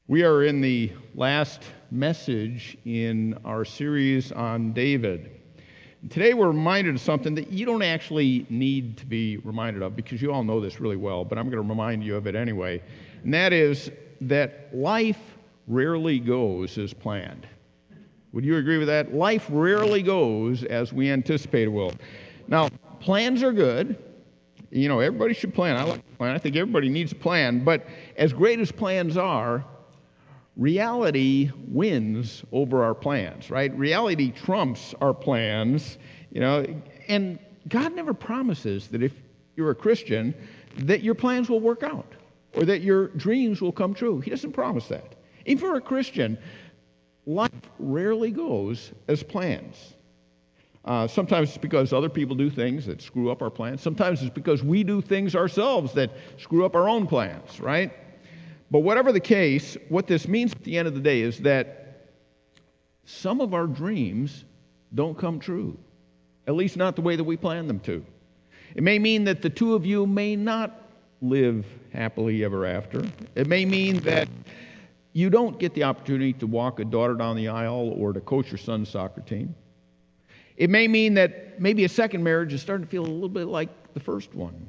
We are in the last message in our series on David. Today we're reminded of something that you don't actually need to be reminded of because you all know this really well, but I'm going to remind you of it anyway. And that is that life rarely goes as planned. Would you agree with that? Life rarely goes as we anticipate it will. Now, plans are good. You know, everybody should plan. I like to plan. I think everybody needs a plan. But as great as plans are, reality wins over our plans, right? Reality trumps our plans, you know, and God never promises that if you're a Christian, that your plans will work out or that your dreams will come true. He doesn't promise that. Even for a Christian, life rarely goes as plans. Sometimes it's because other people do things that screw up our plans. Sometimes it's because we do things ourselves that screw up our own plans, right? But whatever the case, what this means at the end of the day is that some of our dreams don't come true, at least not the way that we planned them to. It may mean that the two of you may not live happily ever after. It may mean that you don't get the opportunity to walk a daughter down the aisle or to coach your son's soccer team. It may mean that maybe a second marriage is starting to feel a little bit like the first one.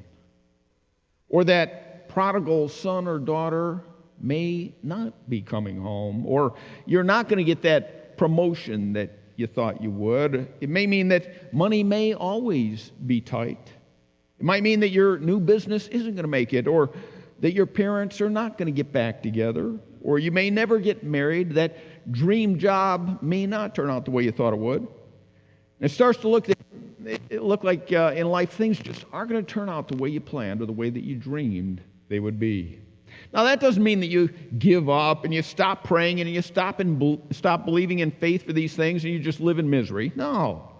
Or that prodigal son or daughter may not be coming home, or you're not going to get that promotion that you thought you would. It may mean that money may always be tight. It might mean that your new business isn't going to make it, or that your parents are not going to get back together, or you may never get married. That dream job may not turn out the way you thought it would. And it starts to look like in life things just aren't going to turn out the way you planned or the way that you dreamed they would be. Now, that doesn't mean that you give up and you stop praying and you stop believing in faith for these things and you just live in misery. No.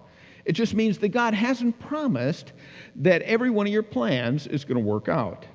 It just means that God hasn't promised that every one of your plans is going to work out.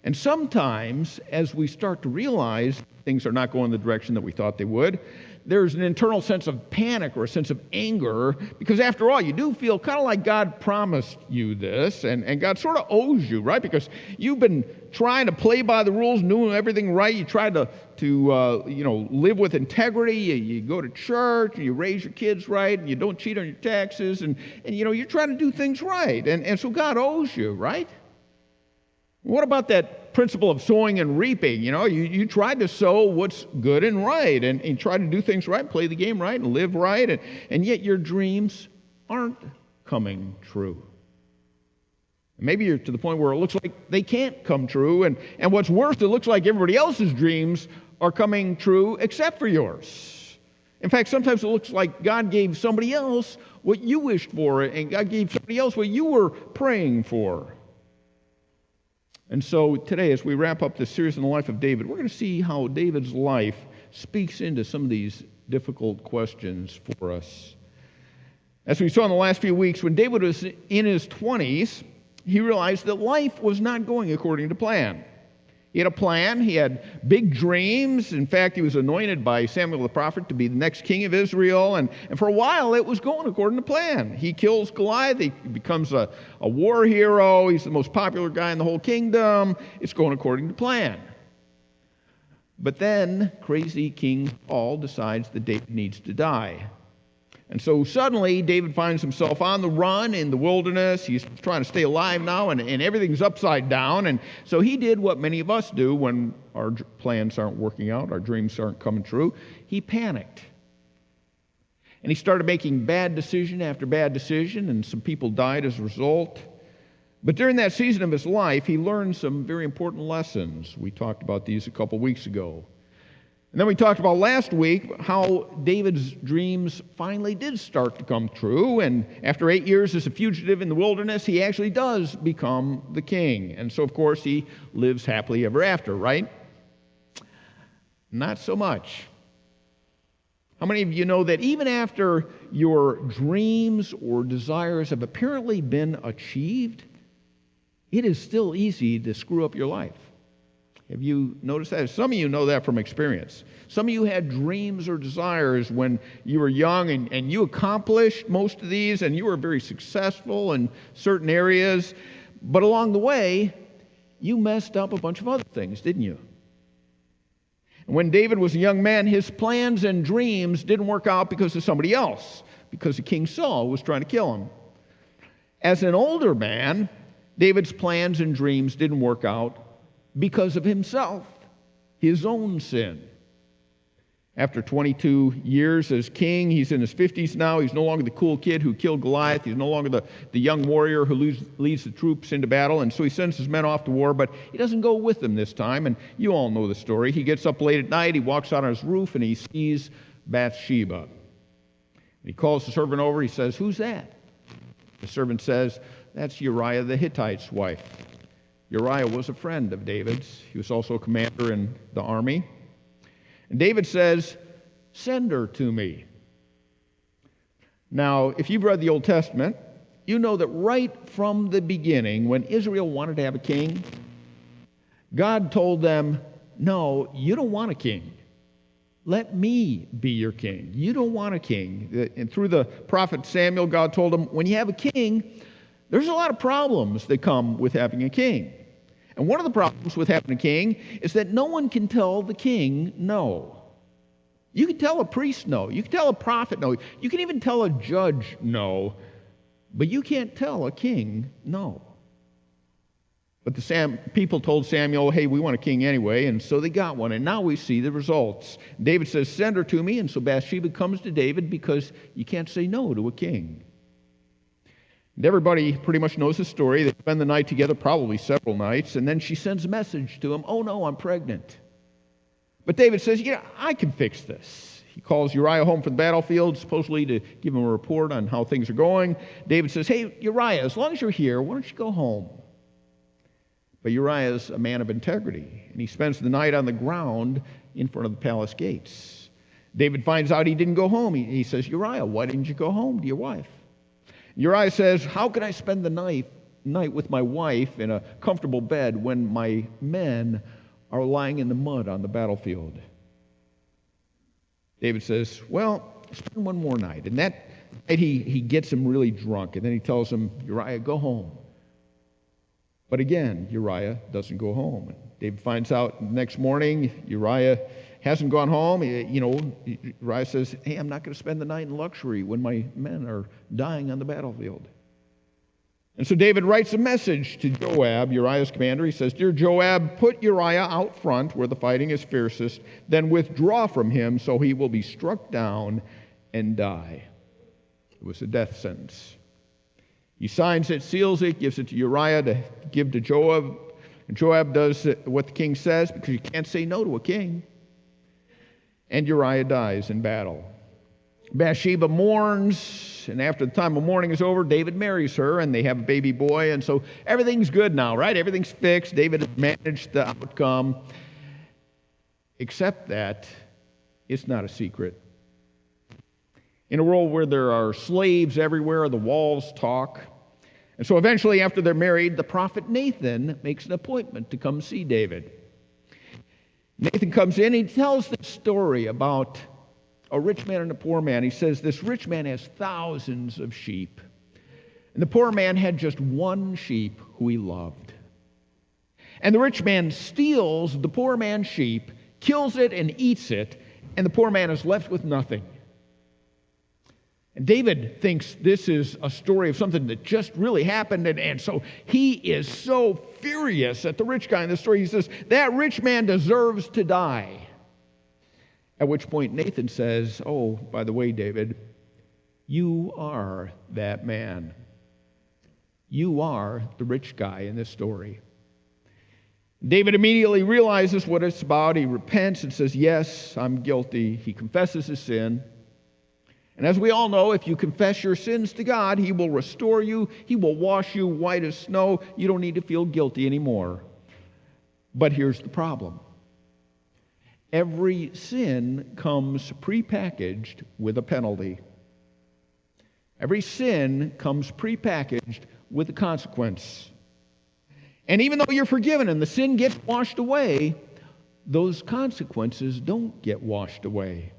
And sometimes, as we start to realize things are not going the direction that we thought they would, there's an internal sense of panic or a sense of anger, because after all, you do feel kind of like God promised you this, and God sort of owes you, right? Because you've been trying to play by the rules, doing everything right. You try to live with integrity. You go to church, and you raise your kids right, and you don't cheat on your taxes, and you're trying to do things right. And so God owes you, right? What about that principle of sowing and reaping? You tried to sow what's good and right, and you try to do things right, play the game right, and live right, and yet your dreams aren't coming true. Maybe you're to the point where it looks like they can't come true, and what's worse, it looks like everybody else's dreams are coming true except for yours. In fact, sometimes it looks like God gave somebody else what you wished for, and God gave somebody else what you were praying for. And so today, as we wrap up this series on the life of David, we're going to see how David's life speaks into some of these difficult questions for us. As we saw in the last few weeks, when David was in his 20s, he realized that life was not going according to plan. He had a plan. He had big dreams. In fact, he was anointed by Samuel the prophet to be the next king of Israel. And for a while, it was going according to plan. He kills Goliath. He becomes a war hero. He's the most popular guy in the whole kingdom. It's going according to plan. But then, crazy King Saul decides that David needs to die. And so suddenly, David finds himself on the run in the wilderness. He's trying to stay alive now, and everything's upside down. And so he did what many of us do when our plans aren't working out, our dreams aren't coming true. He panicked. And he started making bad decision after bad decision, and some people died as a result. But during that season of his life, he learned some very important lessons. We talked about these a couple weeks ago. And then we talked about last week how David's dreams finally did start to come true. And after 8 years as a fugitive in the wilderness, he actually does become the king. And so, of course, he lives happily ever after, right? Not so much. How many of you know that even after your dreams or desires have apparently been achieved, it is still easy to screw up your life? Have you noticed that? Some of you know that from experience. Some of you had dreams or desires when you were young, and you accomplished most of these, and you were very successful in certain areas. But along the way, you messed up a bunch of other things, didn't you? And when David was a young man, his plans and dreams didn't work out because of somebody else, because of King Saul was trying to kill him. As an older man, David's plans and dreams didn't work out because of himself, his own sin. After 22 years as king, he's in his 50s now. He's no longer the cool kid who killed Goliath. He's no longer the young warrior who leads the troops into battle. And so he sends his men off to war, but he doesn't go with them this time. And you all know the story. He gets up late at night. He walks out on his roof, and he sees Bathsheba. And he calls the servant over. He says, "Who's that?" The servant says, "That's Uriah the Hittite's wife." Uriah was a friend of David's. He was also a commander in the army. And David says, "Send her to me." Now, if you've read the Old Testament, you know that right from the beginning, when Israel wanted to have a king, God told them, "No, you don't want a king. Let me be your king. You don't want a king." And through the prophet Samuel, God told him, when you have a king, there's a lot of problems that come with having a king. And one of the problems with having a king is that no one can tell the king no. You can tell a priest no. You can tell a prophet no. You can even tell a judge no. But you can't tell a king no. But the people told Samuel, "Hey, we want a king anyway," and so they got one. And now we see the results. David says, "Send her to me." And so Bathsheba comes to David because you can't say no to a king. And everybody pretty much knows the story. They spend the night together, probably several nights, and then she sends a message to him, "Oh no, I'm pregnant." But David says, "Yeah, I can fix this." He calls Uriah home from the battlefield, supposedly to give him a report on how things are going. David says, "Hey, Uriah, as long as you're here, why don't you go home?" But Uriah is a man of integrity, and he spends the night on the ground in front of the palace gates. David finds out he didn't go home. He says, "Uriah, why didn't you go home to your wife?" Uriah says, "How can I spend the night with my wife in a comfortable bed when my men are lying in the mud on the battlefield?" David says, "Well, spend one more night." And that night he gets him really drunk, and then he tells him, "Uriah, go home." But again, Uriah doesn't go home. David finds out the next morning Uriah hasn't gone home. Uriah says, "Hey, I'm not going to spend the night in luxury when my men are dying on the battlefield." And so David writes a message to Joab, Uriah's commander. He says, "Dear Joab, put Uriah out front where the fighting is fiercest, then withdraw from him so he will be struck down and die." It was a death sentence. He signs it, seals it, gives it to Uriah to give to Joab. And Joab does what the king says because you can't say no to a king. And Uriah dies in battle. Bathsheba mourns, and after the time of mourning is over, David marries her, and they have a baby boy, and so everything's good now, right? Everything's fixed. David has managed the outcome, except that it's not a secret. In a world where there are slaves everywhere, the walls talk. And so eventually, after they're married, the prophet Nathan makes an appointment to come see David. Nathan comes in, he tells this story about a rich man and a poor man. He says this rich man has thousands of sheep, and the poor man had just one sheep who he loved. And the rich man steals the poor man's sheep, kills it and eats it, and the poor man is left with nothing. And David thinks this is a story of something that just really happened, and so he is so furious at the rich guy in the story. He says, "That rich man deserves to die." At which point Nathan says, "Oh, by the way, David, you are that man. You are the rich guy in this story." David immediately realizes what it's about. He repents and says, "Yes, I'm guilty." He confesses his sin. And as we all know, if you confess your sins to God, He will restore you. He will wash you white as snow. You don't need to feel guilty anymore. But here's the problem. Every sin comes prepackaged with a penalty. Every sin comes prepackaged with a consequence. And even though you're forgiven and the sin gets washed away, those consequences don't get washed away.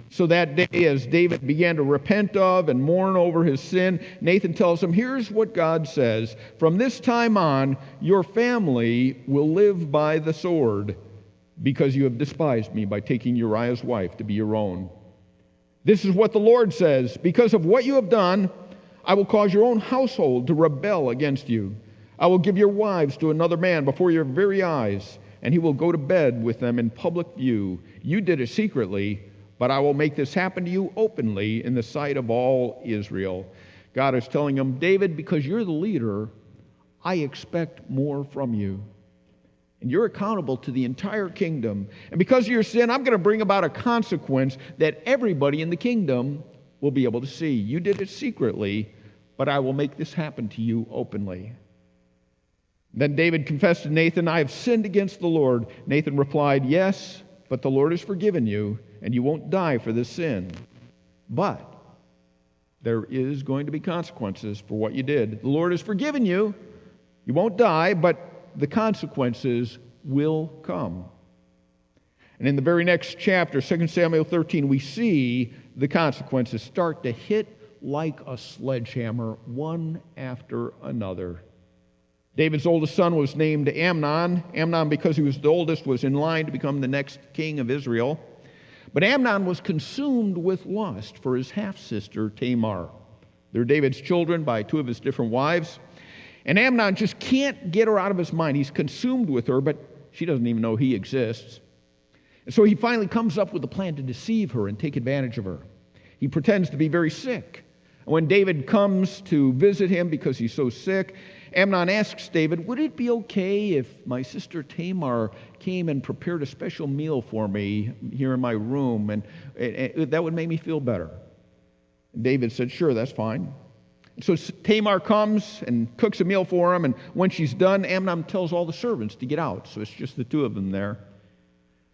So that day, as David began to repent of and mourn over his sin, Nathan tells him, "Here's what God says. From this time on, your family will live by the sword. because you have despised me by taking Uriah's wife to be your own. This is what the Lord says, because of what you have done, I will cause your own household to rebel against you. I will give your wives to another man before your very eyes, and he will go to bed with them in public view. You did it secretly, but I will make this happen to you openly in the sight of all Israel. God is telling him, David, because you're the leader, I expect more from you. And you're accountable to the entire kingdom. And because of your sin, I'm going to bring about a consequence that everybody in the kingdom will be able to see. You did it secretly, but I will make this happen to you openly. Then David confessed to Nathan, I have sinned against the Lord. Nathan replied, yes, but the Lord has forgiven you, and you won't die for this sin. But there is going to be consequences for what you did. The Lord has forgiven you. You won't die, but the consequences will come. And in the very next chapter, 2 Samuel 13, we see the consequences start to hit like a sledgehammer, one after another. David's oldest son was named Amnon. Amnon, because he was the oldest, was in line to become the next king of Israel. But Amnon was consumed with lust for his half-sister Tamar. They're David's children by two of his different wives. And Amnon just can't get her out of his mind. He's consumed with her, but she doesn't even know he exists. And so he finally comes up with a plan to deceive her and take advantage of her. He pretends to be very sick. And when David comes to visit him because he's so sick, Amnon asks David, would it be okay if my sister Tamar came and prepared a special meal for me here in my room, and that would make me feel better? And David said, sure, that's fine. So Tamar comes and cooks a meal for him, and when she's done, Amnon tells all the servants to get out, so it's just the two of them there.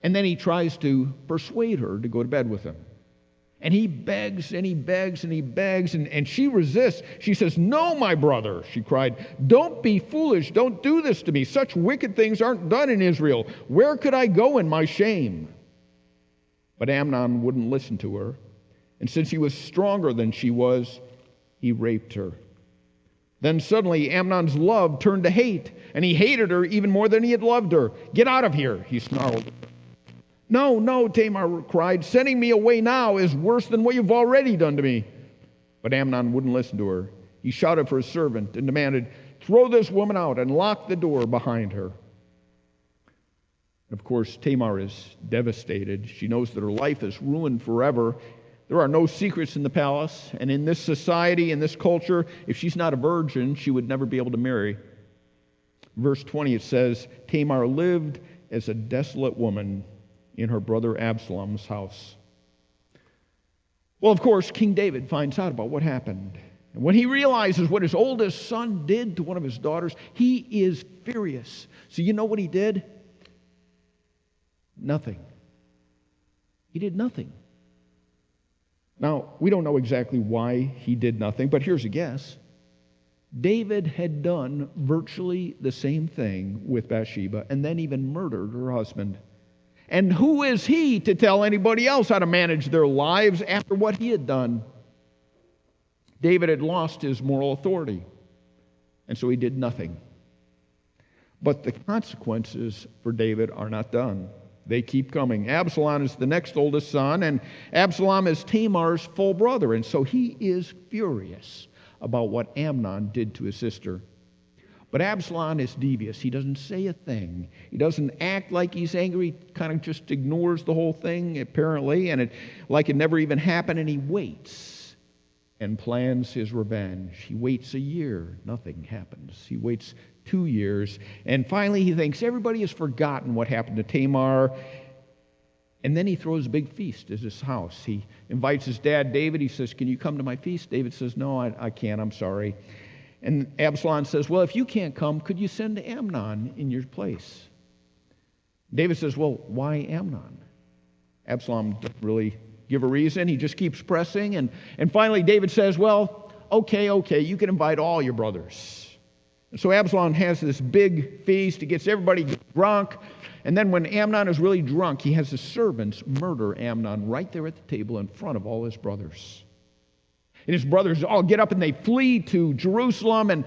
And then he tries to persuade her to go to bed with him. And he begs, and he begs, and he begs, and she resists. She says, no, my brother, she cried, don't be foolish, don't do this to me. Such wicked things aren't done in Israel. Where could I go in my shame? But Amnon wouldn't listen to her, and since he was stronger than she was, he raped her. Then suddenly Amnon's love turned to hate, and he hated her even more than he had loved her. Get out of here, he snarled. No, no, Tamar cried. Sending me away now is worse than what you've already done to me. But Amnon wouldn't listen to her. He shouted for his servant and demanded, throw this woman out and lock the door behind her. Of course, Tamar is devastated. She knows that her life is ruined forever. There are no secrets in the palace, and in this society, in this culture, if she's not a virgin, she would never be able to marry. Verse 20, it says, Tamar lived as a desolate woman in her brother Absalom's house. Well, of course, King David finds out about what happened. And when he realizes what his oldest son did to one of his daughters, he is furious. So you know what he did? Nothing. He did nothing. Now, we don't know exactly why he did nothing, but here's a guess. David had done virtually the same thing with Bathsheba and then even murdered her husband. And who is he to tell anybody else how to manage their lives after what he had done? David had lost his moral authority, and so he did nothing. But the consequences for David are not done. They keep coming. Absalom is the next oldest son, and Absalom is Tamar's full brother, and so he is furious about what Amnon did to his sister. But Absalom is devious. He doesn't say a thing. He doesn't act like he's angry. He kind of just ignores the whole thing, apparently, and like it never even happened, and he waits and plans his revenge. He waits a year. Nothing happens. He waits 2 years, and finally he thinks everybody has forgotten what happened to Tamar, and then he throws a big feast at his house. He invites his dad, David. He says, can you come to my feast? David says, no, I can't. I'm sorry. And Absalom says, well, if you can't come, could you send Amnon in your place? David says, well, why Amnon? Absalom doesn't really give a reason. He just keeps pressing. And finally, David says, well, okay, you can invite all your brothers. And so Absalom has this big feast. He gets everybody drunk. And then when Amnon is really drunk, he has his servants murder Amnon right there at the table in front of all his brothers. And his brothers all get up and they flee to Jerusalem. And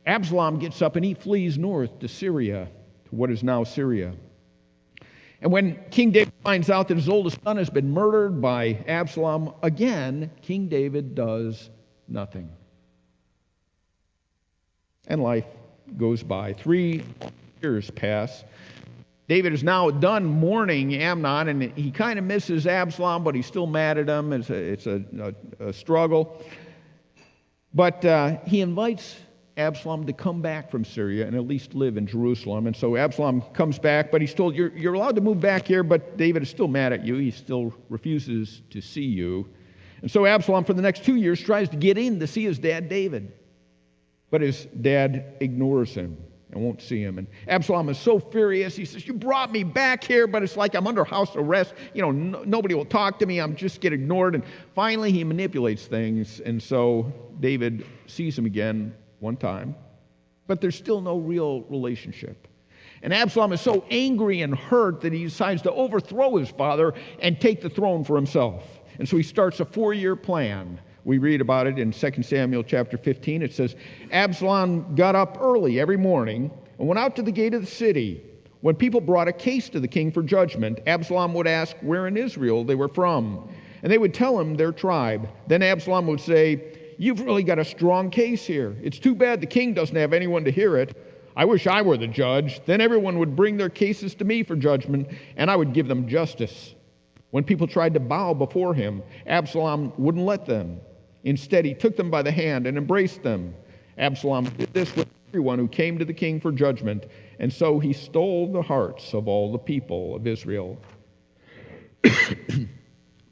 Absalom gets up and he flees north to Syria, to what is now Syria. And when King David finds out that his oldest son has been murdered by Absalom, again, King David does nothing. And life goes by. 3 years pass. David is now done mourning Amnon, and he kind of misses Absalom, but he's still mad at him. It's a struggle. But he invites Absalom to come back from Syria and at least live in Jerusalem. And so Absalom comes back, but he's told, you're allowed to move back here, but David is still mad at you. He still refuses to see you. And so Absalom, for the next 2 years, tries to get in to see his dad, David. But his dad ignores him and won't see him. And Absalom is so furious. He says, you brought me back here, but it's like I'm under house arrest. Nobody will talk to me. I'm just get ignored. And finally, he manipulates things. And so David sees him again one time, but there's still no real relationship. And Absalom is so angry and hurt that he decides to overthrow his father and take the throne for himself. And so he starts a 4-year plan. We read about it in 2 Samuel chapter 15. It says, Absalom got up early every morning and went out to the gate of the city. When people brought a case to the king for judgment, Absalom would ask where in Israel they were from. And they would tell him their tribe. Then Absalom would say, you've really got a strong case here. It's too bad the king doesn't have anyone to hear it. I wish I were the judge. Then everyone would bring their cases to me for judgment, and I would give them justice. When people tried to bow before him, Absalom wouldn't let them. Instead, he took them by the hand and embraced them. Absalom did this with everyone who came to the king for judgment, and so he stole the hearts of all the people of Israel.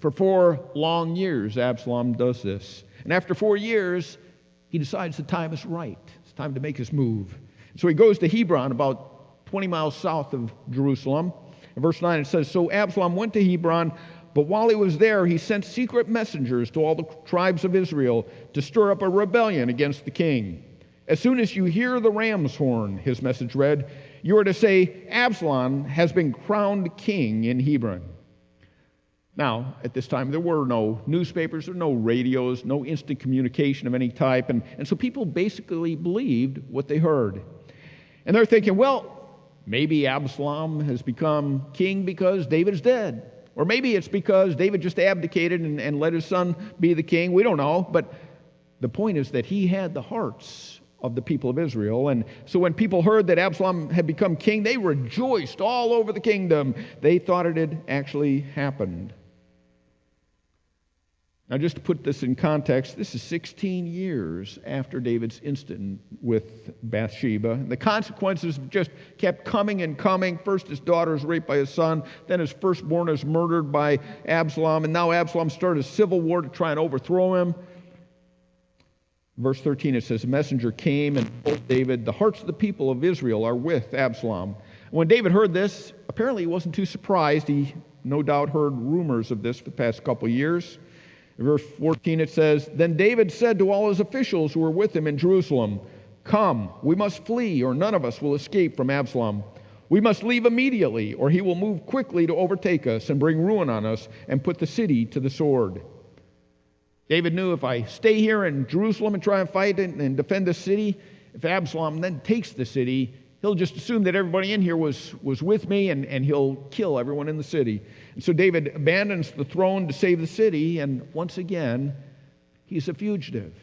For 4 long years, Absalom does this. And after 4 years, he decides the time is right. It's time to make his move. So he goes to Hebron, about 20 miles south of Jerusalem. In verse 9 it says, so Absalom went to Hebron, but while he was there, he sent secret messengers to all the tribes of Israel to stir up a rebellion against the king. As soon as you hear the ram's horn, his message read, you are to say, Absalom has been crowned king in Hebron. Now, at this time, there were no newspapers, there were no radios, no instant communication of any type, and so people basically believed what they heard. And they're thinking, well, maybe Absalom has become king because David is dead. Or maybe it's because David just abdicated and let his son be the king. We don't know. But the point is that he had the hearts of the people of Israel. And so when people heard that Absalom had become king, they rejoiced all over the kingdom. They thought it had actually happened. Now, just to put this in context, this is 16 years after David's incident with Bathsheba. The consequences just kept coming and coming. First, his daughter is raped by his son. Then his firstborn is murdered by Absalom. And now Absalom started a civil war to try and overthrow him. Verse 13, it says, a messenger came and told David, the hearts of the people of Israel are with Absalom. When David heard this, apparently he wasn't too surprised. He no doubt heard rumors of this for the past couple of years. In verse 14 it says, then David said to all his officials who were with him in Jerusalem, come, we must flee, or none of us will escape from Absalom. We must leave immediately, or he will move quickly to overtake us and bring ruin on us and put the city to the sword. David knew if I stay here in Jerusalem and try and fight and defend the city, if Absalom then takes the city, he'll just assume that everybody in here was with me, and he'll kill everyone in the city. And so David abandons the throne to save the city, and once again, he's a fugitive.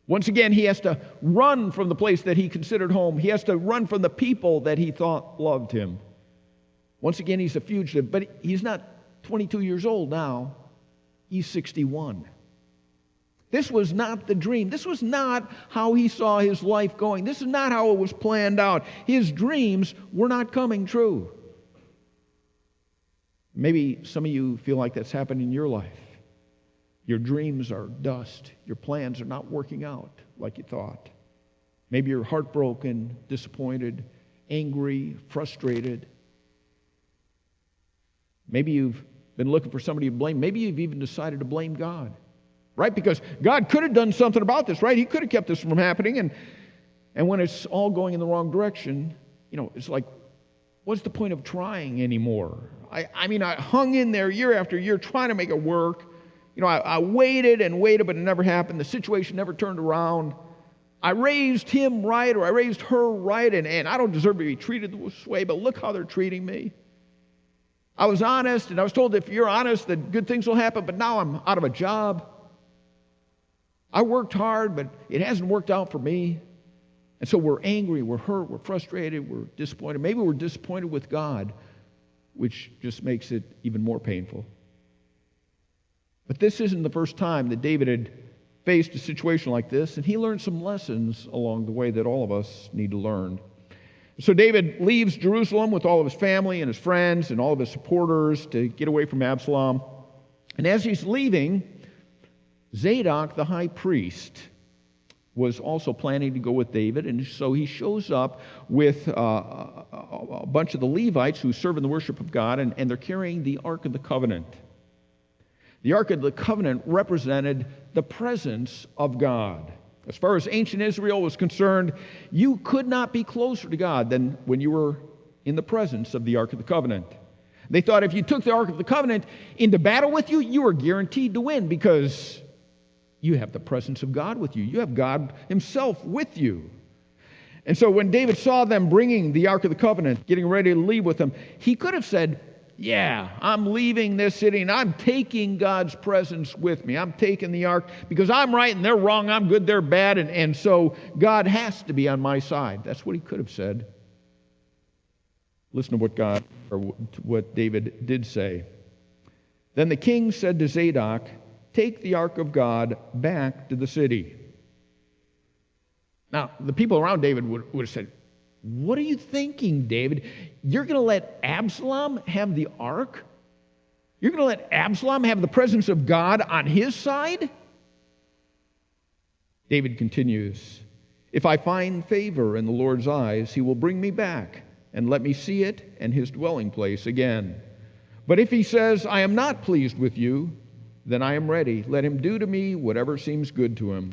Once again, he has to run from the place that he considered home. He has to run from the people that he thought loved him. Once again, he's a fugitive, but he's not 22 years old now. He's 61. This was not the dream. This was not how he saw his life going. This is not how it was planned out. His dreams were not coming true. Maybe some of you feel like that's happened in your life. Your dreams are dust. Your plans are not working out like you thought. Maybe you're heartbroken, disappointed, angry, frustrated. Maybe you've been looking for somebody to blame. Maybe you've even decided to blame God. Right? Because God could have done something about this, right? He could have kept this from happening. And when it's all going in the wrong direction, it's like, what's the point of trying anymore? I mean, I hung in there year after year trying to make it work. I waited and waited, but it never happened. The situation never turned around. I raised him right, or I raised her right, and I don't deserve to be treated this way, but look how they're treating me. I was honest, and I was told if you're honest that good things will happen, but now I'm out of a job. I worked hard, but it hasn't worked out for me. And so we're angry, we're hurt, we're frustrated, we're disappointed. Maybe we're disappointed with God, which just makes it even more painful. But this isn't the first time that David had faced a situation like this, and he learned some lessons along the way that all of us need to learn. So David leaves Jerusalem with all of his family and his friends and all of his supporters to get away from Absalom. And as he's leaving, Zadok, the high priest, was also planning to go with David, and so he shows up with a bunch of the Levites who serve in the worship of God, and they're carrying the Ark of the Covenant. The Ark of the Covenant represented the presence of God. As far as ancient Israel was concerned, you could not be closer to God than when you were in the presence of the Ark of the Covenant. They thought if you took the Ark of the Covenant into battle with you, you were guaranteed to win because you have the presence of God with you. You have God himself with you. And so when David saw them bringing the Ark of the Covenant, getting ready to leave with them, he could have said, yeah, I'm leaving this city and I'm taking God's presence with me. I'm taking the ark because I'm right and they're wrong. I'm good, they're bad. And so God has to be on my side. That's what he could have said. Listen to what David did say. Then the king said to Zadok, take the ark of God back to the city. Now, the people around David would have said, what are you thinking, David? You're going to let Absalom have the ark? You're going to let Absalom have the presence of God on his side? David continues, if I find favor in the Lord's eyes, he will bring me back and let me see it and his dwelling place again. But if he says, I am not pleased with you, then I am ready. Let him do to me whatever seems good to him.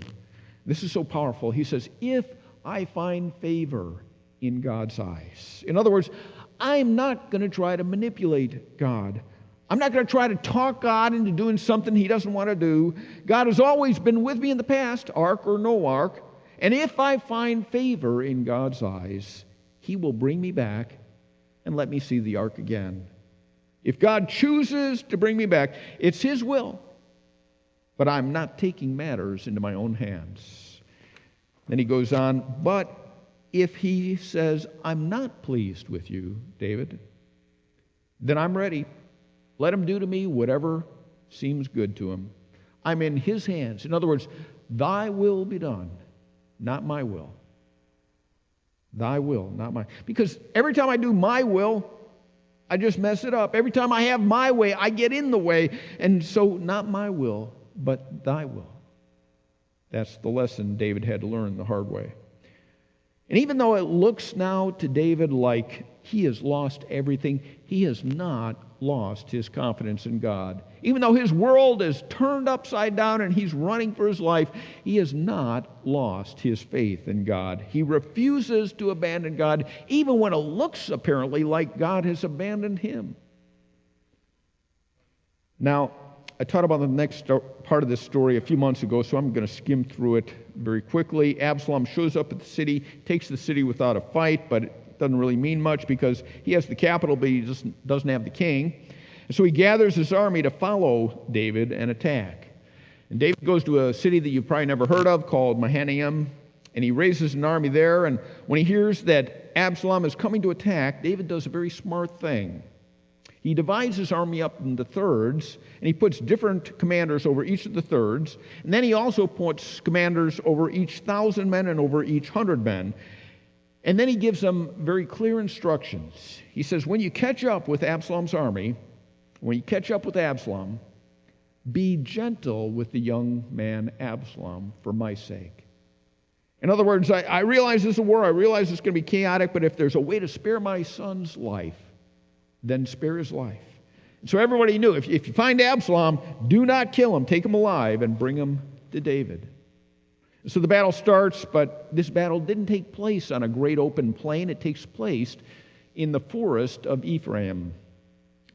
This is so powerful. He says, if I find favor in God's eyes. In other words, I'm not going to try to manipulate God. I'm not going to try to talk God into doing something he doesn't want to do. God has always been with me in the past, ark or no ark. And if I find favor in God's eyes, he will bring me back and let me see the ark again. If God chooses to bring me back, it's his will. But I'm not taking matters into my own hands. Then he goes on, but if he says, I'm not pleased with you, David, then I'm ready. Let him do to me whatever seems good to him. I'm in his hands. In other words, thy will be done, not my will. Thy will, not mine. Because every time I do my will, I just mess it up. Every time I have my way, I get in the way. And so not my will, but thy will. That's the lesson David had to learn the hard way. And even though it looks now to David like he has lost everything, he has not lost his confidence in God. Even though his world is turned upside down and he's running for his life, he has not lost his faith in God. He refuses to abandon God, even when it looks apparently like God has abandoned him. Now, I taught about the next part of this story a few months ago, so I'm going to skim through it very quickly. Absalom shows up at the city, takes the city without a fight, but it doesn't really mean much because he has the capital, but he just doesn't have the king. And so he gathers his army to follow David and attack. And David goes to a city that you've probably never heard of called Mahanaim, and he raises an army there. And when he hears that Absalom is coming to attack, David does a very smart thing. He divides his army up into thirds, and he puts different commanders over each of the thirds. And then he also puts commanders over each 1,000 men and over each 100 men. And then he gives them very clear instructions. He says, when you catch up with Absalom's army, when you catch up with Absalom, be gentle with the young man Absalom for my sake. In other words, I realize this is a war. I realize it's going to be chaotic, but if there's a way to spare my son's life, then spare his life. So everybody knew, if you find Absalom, do not kill him. Take him alive and bring him to David. So the battle starts, but this battle didn't take place on a great open plain. It takes place in the forest of Ephraim.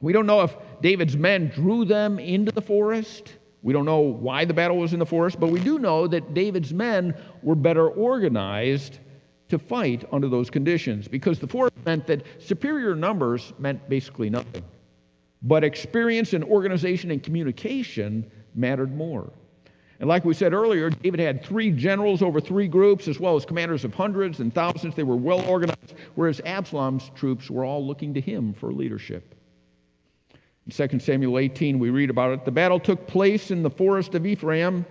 We don't know if David's men drew them into the forest. We don't know why the battle was in the forest, but we do know that David's men were better organized to fight under those conditions, because the forest meant that superior numbers meant basically nothing. but experience and organization and communication mattered more. And like we said earlier, David had 3 generals over 3 groups, as well as commanders of hundreds and thousands. They were well organized, whereas Absalom's troops were all looking to him for leadership. In 2 Samuel 18, we read about it. The battle took place in the forest of Ephraim.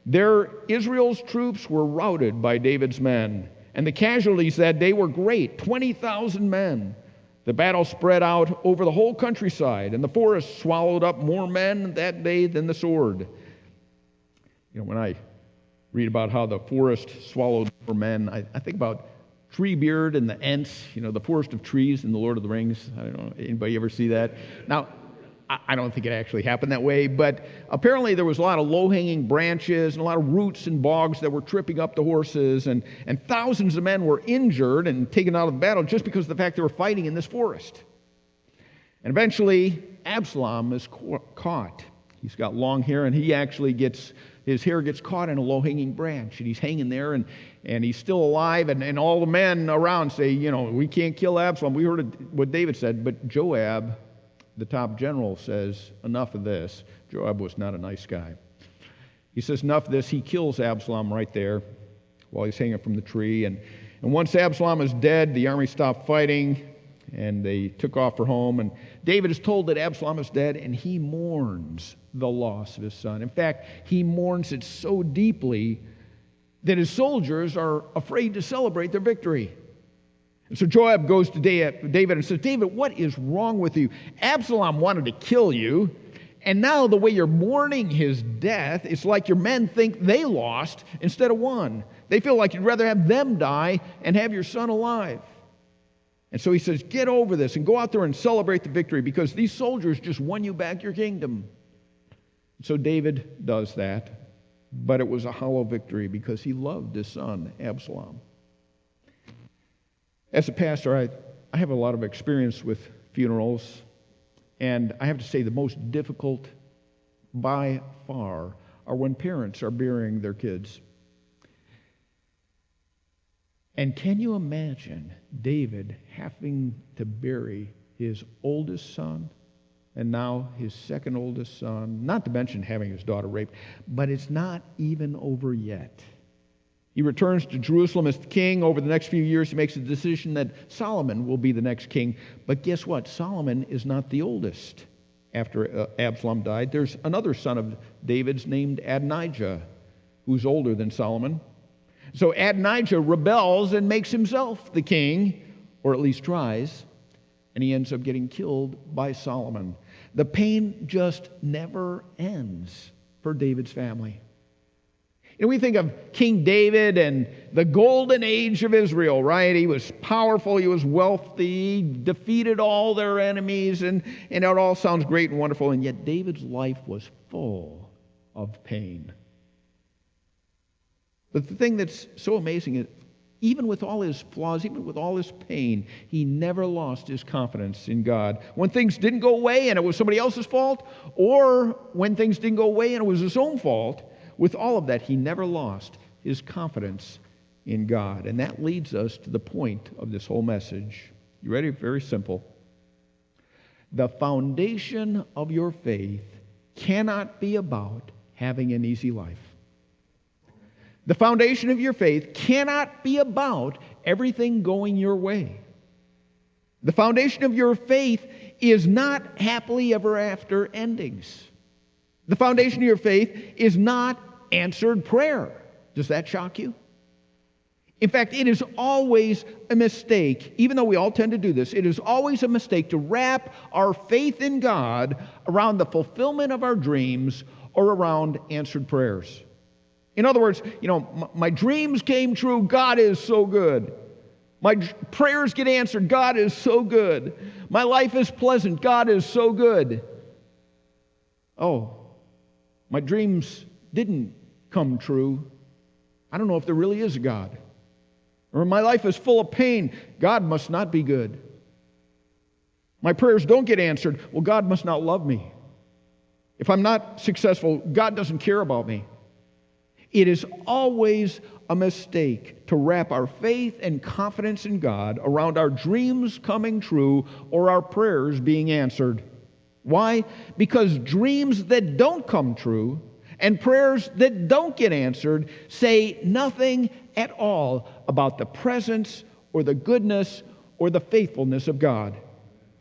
There, Israel's troops were routed by David's men, and the casualties that day were great, 20,000 men. The battle spread out over the whole countryside, and the forest swallowed up more men that day than the sword. You know, when I read about how the forest swallowed more men, I think about Treebeard and the Ents, you know, the forest of trees in The Lord of the Rings. I don't know, anybody ever see that? Now, I don't think it actually happened that way, but apparently there was a lot of low-hanging branches and a lot of roots and bogs that were tripping up the horses, and thousands of men were injured and taken out of the battle just because of the fact they were fighting in this forest. And eventually, Absalom is caught. He's got long hair, and he actually his hair gets caught in a low-hanging branch, and he's hanging there, and he's still alive, and all the men around say, you know, we can't kill Absalom. We heard what David said, but Joab, the top general, says, enough of this. Joab was not a nice guy. He says, enough of this. He kills Absalom right there while he's hanging from the tree. And once Absalom is dead, the army stopped fighting, and they took off for home. And David is told that Absalom is dead, and he mourns the loss of his son. In fact, he mourns it so deeply that his soldiers are afraid to celebrate their victory. And so Joab goes to David and says, David, what is wrong with you? Absalom wanted to kill you, and now the way you're mourning his death, it's like your men think they lost instead of won. They feel like you'd rather have them die and have your son alive. And so he says, get over this and go out there and celebrate the victory, because these soldiers just won you back your kingdom. So David does that, but it was a hollow victory because he loved his son, Absalom. As a pastor, I have a lot of experience with funerals, and I have to say the most difficult by far are when parents are burying their kids. And can you imagine David having to bury his oldest son and now his second oldest son, not to mention having his daughter raped, but it's not even over yet. He returns to Jerusalem as the king. Over the next few years, he makes a decision that Solomon will be the next king. But guess what? Solomon is not the oldest after Absalom died. There's another son of David's named Adonijah, who's older than Solomon. So Adonijah rebels and makes himself the king, or at least tries, and he ends up getting killed by Solomon. The pain just never ends for David's family. And we think of King David and the golden age of Israel, right? He was powerful, he was wealthy, defeated all their enemies, and it all sounds great and wonderful, and yet David's life was full of pain. But the thing that's so amazing is, even with all his flaws, even with all his pain, he never lost his confidence in God. When things didn't go away and it was somebody else's fault, or when things didn't go away and it was his own fault, with all of that, he never lost his confidence in God. And that leads us to the point of this whole message. You ready? Very simple. The foundation of your faith cannot be about having an easy life. The foundation of your faith cannot be about everything going your way. The foundation of your faith is not happily ever after endings. The foundation of your faith is not answered prayer. Does that shock you? In fact, it is always a mistake, even though we all tend to do this, it is always a mistake to wrap our faith in God around the fulfillment of our dreams or around answered prayers. In other words, my dreams came true, God is so good. My prayers get answered, God is so good. My life is pleasant, God is so good. Oh, my dreams didn't come true. I don't know if there really is a God. Or my life is full of pain, God must not be good. My prayers don't get answered, well, God must not love me. If I'm not successful, God doesn't care about me. It is always a mistake to wrap our faith and confidence in God around our dreams coming true or our prayers being answered. Why? Because dreams that don't come true and prayers that don't get answered say nothing at all about the presence or the goodness or the faithfulness of God.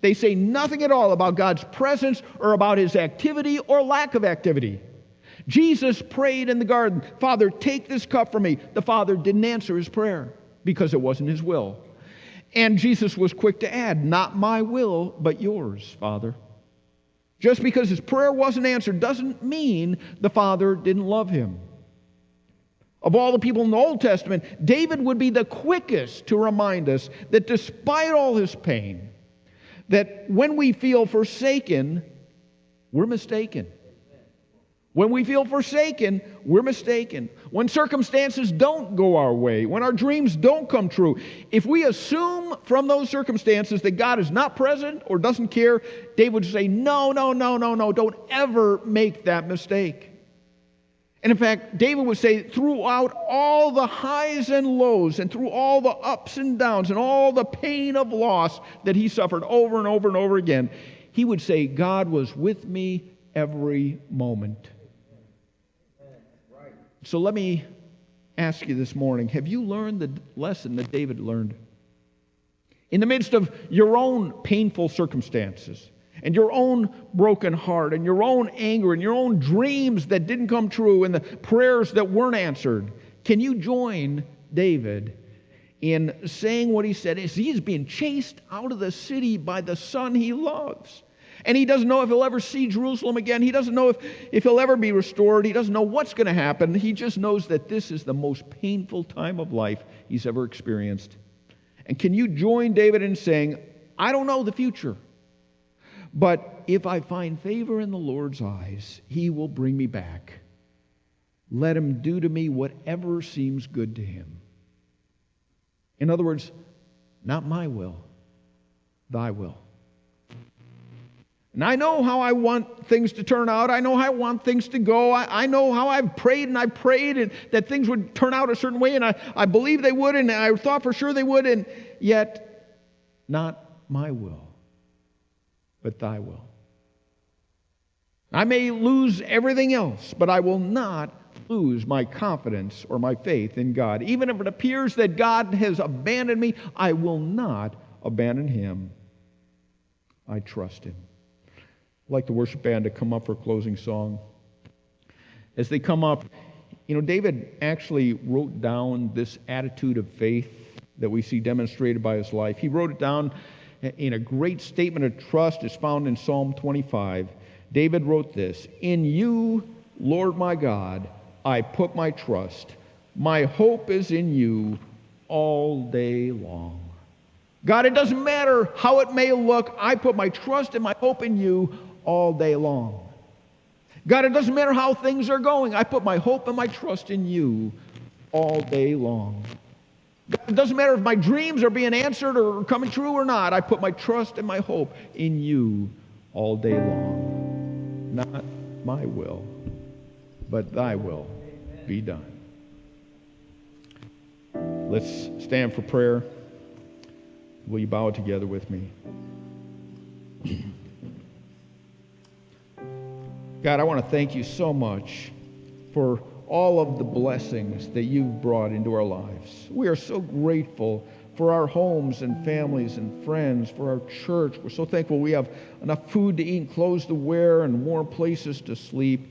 They say nothing at all about God's presence or about His activity or lack of activity. Jesus prayed in the garden, "Father, take this cup from me." The Father didn't answer His prayer because it wasn't His will. And Jesus was quick to add, "Not my will, but yours, Father." Just because his prayer wasn't answered doesn't mean the Father didn't love him. Of all the people in the Old Testament, David would be the quickest to remind us that despite all his pain, that when we feel forsaken, we're mistaken. When we feel forsaken, we're mistaken. When circumstances don't go our way, when our dreams don't come true, if we assume from those circumstances that God is not present or doesn't care, David would say, no, don't ever make that mistake. And in fact, David would say throughout all the highs and lows and through all the ups and downs and all the pain of loss that he suffered over and over and over again, he would say, God was with me every moment. So let me ask you this morning, have you learned the lesson that David learned? In the midst of your own painful circumstances and your own broken heart and your own anger and your own dreams that didn't come true and the prayers that weren't answered, can you join David in saying what he said as he's being chased out of the city by the son he loves? And he doesn't know if he'll ever see Jerusalem again. He doesn't know if he'll ever be restored. He doesn't know what's going to happen. He just knows that this is the most painful time of life he's ever experienced. And can you join David in saying, I don't know the future, but if I find favor in the Lord's eyes, He will bring me back. Let Him do to me whatever seems good to Him. In other words, not my will, Thy will. And I know how I want things to turn out. I know how I want things to go. I know how I've prayed and that things would turn out a certain way, and I believe they would, and I thought for sure they would, and yet not my will, but Thy will. I may lose everything else, but I will not lose my confidence or my faith in God. Even if it appears that God has abandoned me, I will not abandon Him. I trust Him. I'd like the worship band to come up for a closing song. As they come up, David actually wrote down this attitude of faith that we see demonstrated by his life. He wrote it down in a great statement of trust. It's found in Psalm 25. David wrote this, "In you, Lord my God, I put my trust. My hope is in you all day long." God, it doesn't matter how it may look, I put my trust and my hope in you all day long. God, it doesn't matter how things are going, I put my hope and my trust in you all day long. God, it doesn't matter if my dreams are being answered or coming true or not, I put my trust and my hope in you all day long. Not my will, but Thy will be done. Let's stand for prayer. Will you bow together with me? God, I want to thank you so much for all of the blessings that you've brought into our lives. We are so grateful for our homes and families and friends, for our church. We're so thankful we have enough food to eat and clothes to wear and warm places to sleep.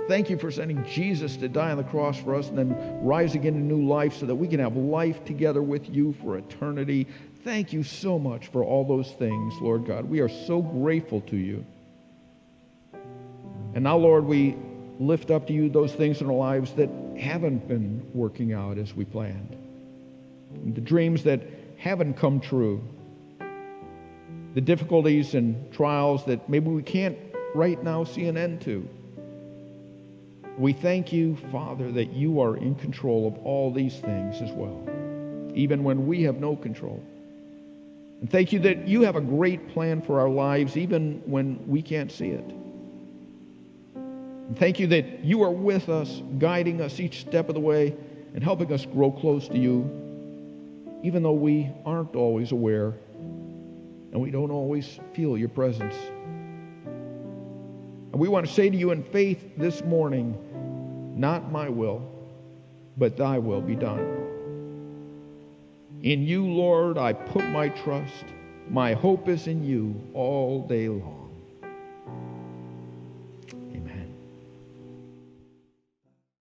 Thank you for sending Jesus to die on the cross for us and then rise again to new life so that we can have life together with you for eternity. Thank you so much for all those things, Lord God. We are so grateful to you. And now, Lord, we lift up to you those things in our lives that haven't been working out as we planned. The dreams that haven't come true. The difficulties and trials that maybe we can't right now see an end to. We thank you, Father, that you are in control of all these things as well, even when we have no control. And thank you that you have a great plan for our lives, even when we can't see it. And thank you that you are with us, guiding us each step of the way and helping us grow close to you, even though we aren't always aware and we don't always feel your presence. And we want to say to you in faith this morning, not my will, but thy will be done. In you, Lord, I put my trust. My hope is in you all day long.